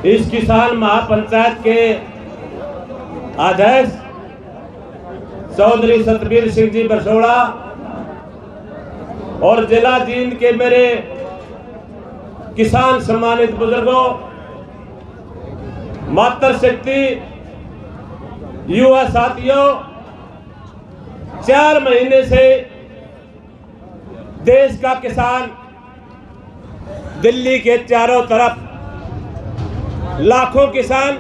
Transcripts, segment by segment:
इस किसान महापंचायत के अध्यक्ष चौधरी सतबीर सिंह जी बरसोड़ा और जिला जींद के मेरे किसान सम्मानित बुजुर्गों, मातृशक्ति युवा साथियों, 4 महीने से देश का किसान दिल्ली के चारों तरफ लाखों किसान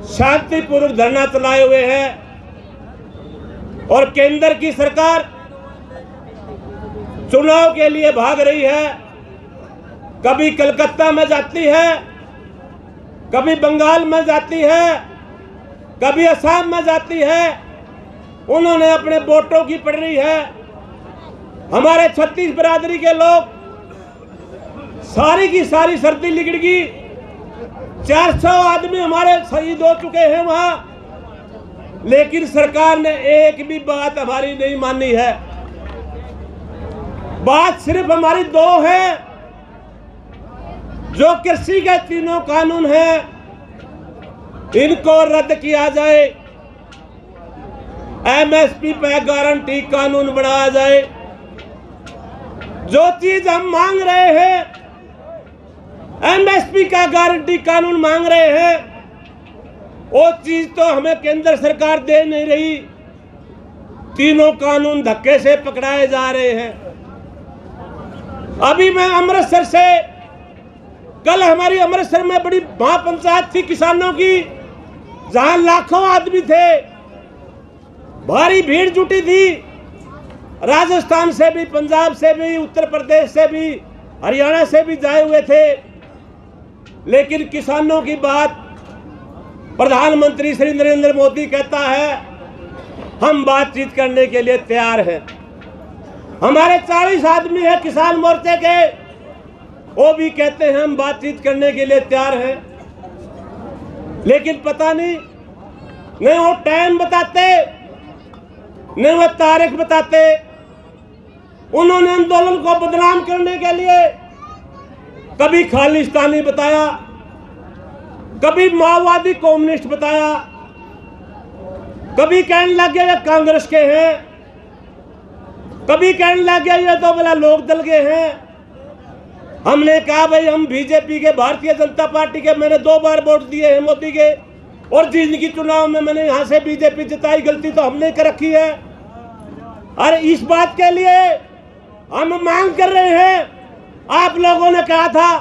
शांतिपूर्वक धरना चलाए हुए हैं और केंद्र की सरकार चुनाव के लिए भाग रही है। कभी कलकत्ता में जाती है, कभी बंगाल में जाती है, कभी असम में जाती है। उन्होंने अपने वोटों की पड़ रही है। हमारे 36 बिरादरी के लोग सारी की सारी सर्दी लिगड़ गई। 400 आदमी हमारे शहीद हो चुके हैं वहां, लेकिन सरकार ने एक भी बात हमारी नहीं मानी है। बात सिर्फ हमारी 2 है, जो कृषि के 3 कानून हैं, इनको रद्द किया जाए, एमएसपी पे गारंटी कानून बनाया जाए। जो चीज हम मांग रहे हैं, एमएसपी का गारंटी कानून मांग रहे हैं, वो चीज तो हमें केंद्र सरकार दे नहीं रही। 3 कानून धक्के से पकड़ाए जा रहे हैं। अभी मैं अमृतसर से, कल हमारी अमृतसर में बड़ी महापंचायत थी किसानों की, जहां लाखों आदमी थे, भारी भीड़ जुटी थी। राजस्थान से भी, पंजाब से भी, उत्तर प्रदेश से भी, हरियाणा से भी जाए हुए थे। लेकिन किसानों की बात प्रधानमंत्री श्री नरेंद्र मोदी कहता है हम बातचीत करने के लिए तैयार हैं। हमारे 40 आदमी हैं किसान मोर्चे के, वो भी कहते हैं हम बातचीत करने के लिए तैयार हैं। लेकिन पता नहीं वो टाइम बताते, नहीं वो तारीख बताते। उन्होंने आंदोलन को बदनाम करने के लिए कभी खालिस्तानी बताया, कभी माओवादी कम्युनिस्ट बताया, कभी कहने लग गया ये कांग्रेस के हैं, कभी कहने लग गया ये तो बोला लोक दल के हैं। हमने कहा भाई हम बीजेपी के, भारतीय जनता पार्टी के, मैंने 2 बार वोट दिए हैं मोदी के, और जिंदगी चुनाव में मैंने यहां से बीजेपी जिताई। गलती तो हमने कर रखी है। और इस बात के लिए हम मांग कर रहे हैं। आप लोगों ने कहा था,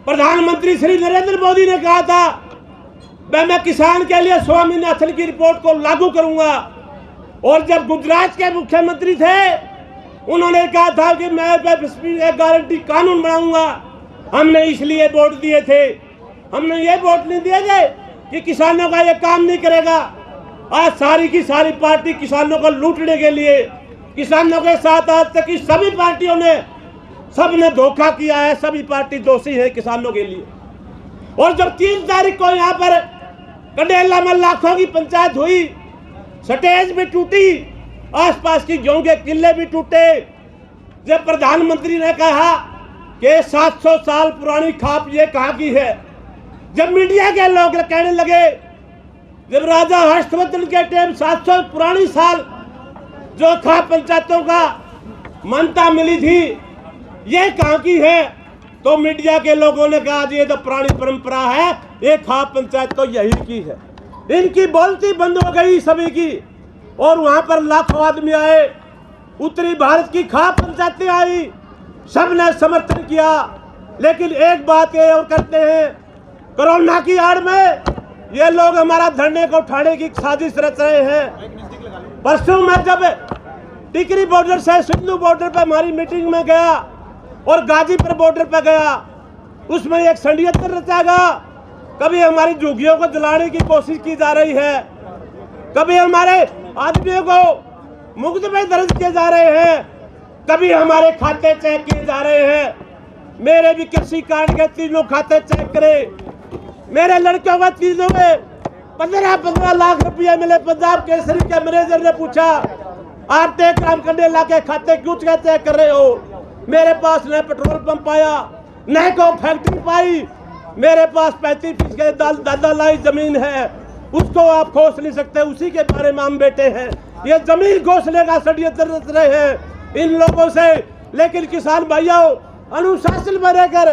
प्रधानमंत्री श्री नरेंद्र मोदी ने कहा था मैं किसान के लिए स्वामीनाथन की रिपोर्ट को लागू करूंगा। और जब गुजरात के मुख्यमंत्री थे, उन्होंने कहा था कि मैं एक गारंटी कानून बनाऊंगा। हमने इसलिए वोट दिए थे। हमने ये वोट नहीं दिए थे कि किसानों का ये काम नहीं करेगा। आज सारी की सारी पार्टी किसानों को लूटने के लिए, किसानों के साथ आज तक की सभी पार्टियों ने, सबने धोखा किया है। सभी पार्टी दोषी है किसानों के लिए। और जब 3 तारीख को यहाँ पर कंडेला में लाखों की पंचायत हुई, स्टेज भी टूटी, आसपास की गेहूं के किले भी टूटे। जब प्रधानमंत्री ने कहा कि 700 साल पुरानी खाप ये कहाँ की है, जब मीडिया के लोग कहने लगे, जब राजा हर्षवर्धन के टाइम 700 पुरानी साल जो खाप पंचायतों का मान्यता मिली थी, ये कहाँ की है, तो मीडिया के लोगों ने कहा ये तो पुरानी परंपरा है, ये खाप पंचायत तो यही की है। इनकी बोलती बंद हो गई सभी की। और वहां पर लाखों आदमी आए, उत्तरी भारत की खाप पंचायतें आई, सबने समर्थन किया। लेकिन एक बात ये और करते हैं, कोरोना की आड़ में ये लोग हमारा धरने को उठाने की साजिश रच रहे हैं। परसों में जब टिकरी बॉर्डर से सिंधु बॉर्डर पर हमारी मीटिंग में गया और गाजीपुर बॉर्डर पर गया, उसमें एक षड्यंत्र रचागा। कभी हमारी झुग्गियों को जलाने की कोशिश की जा रही है, कभी हमारे आदमियों को मुकदमे दर्ज किए जा रहे हैं, कभी हमारे खाते चेक किए जा रहे हैं। मेरे भी कृषि कार्ड के 3 खाते चेक करें। मेरे लड़कों का 3 में 15-15 लाख रुपया मिले। पंजाब केसरी के मैनेजर ने पूछा, आप काम करने लाके खाते क्यों चेक कर रहे हो? मेरे पास न पेट्रोल पंप आया, न को फैक्ट्री पाई, मेरे पास 35 के दादा जमीन है, उसको आप खोस नहीं सकते, उसी के बारे में हम बैठे हैं। ये जमीन घोषणे का षड्यंत्र रच रहे हैं इन लोगों से। लेकिन किसान भाइयों, अनुशासन में रहकर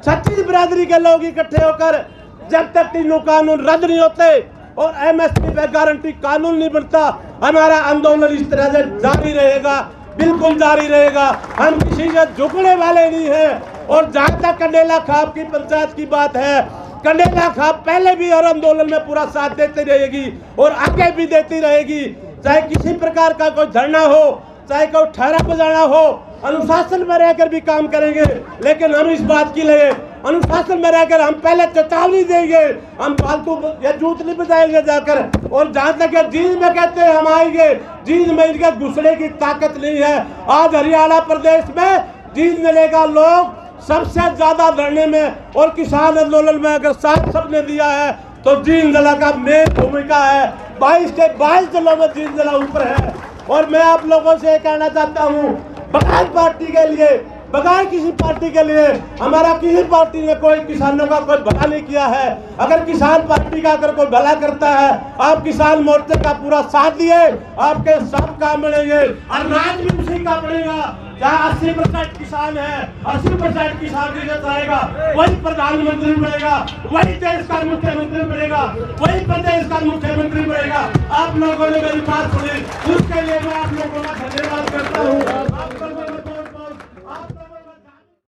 छत्तीस बिरादरी के लोग इकट्ठे होकर जब तक तीनों कानून रद्द नहीं होते और एमएसपी पे गारंटी कानून नहीं बनता, हमारा आंदोलन इस तरह से जारी रहेगा, बिल्कुल जारी रहेगा। हम किसी से झुकने वाले नहीं हैं। और जहां तक कंडेला खाप की पंचायत की बात है, कंडेला खाप पहले भी और आंदोलन में पूरा साथ देती रहेगी और आगे भी देती रहेगी। चाहे किसी प्रकार का कोई धरना हो, चाहे कोई ठहरा बजाना हो, अनुशासन में रहकर भी काम करेंगे। लेकिन हम इस बात के लिए अनुशासन में रहकर हम पहले चेतावनी देंगे, हम फालतू या जूत नहीं बजाएंगे जाकर। और जहां तक जींद में कहते हैं हम आएंगे, जींद में इनके घुसने की ताकत नहीं है। आज हरियाणा प्रदेश में जींद मिले का लोग सबसे ज्यादा लड़ने में और किसान आंदोलन में अगर साथ सबने दिया है तो जींद जिला का मेन भूमिका है। 22 के 22 जिलों में जींद जिला ऊपर है। और मैं आप लोगों से कहना चाहता हूँ, बगैर पार्टी के लिए, बगैर किसी पार्टी के लिए, हमारा किसी पार्टी ने कोई किसानों का कोई भला नहीं किया है। अगर किसान पार्टी का अगर कोई भला करता है, आप किसान मोर्चे का पूरा साथ दिए, आपके सब काम बनेंगे और राज भी उसी का बनेगा। जहाँ 80% किसान है, 80% किसान रिजल्ट आएगा, वही प्रधानमंत्री बनेगा, वही देश का मुख्यमंत्री बनेगा, वही प्रदेश का मुख्यमंत्री बनेगा। आप लोगों ने मेरी बात सुनी, उसके लिए मैं आप लोगों का धन्यवाद करता हूँ।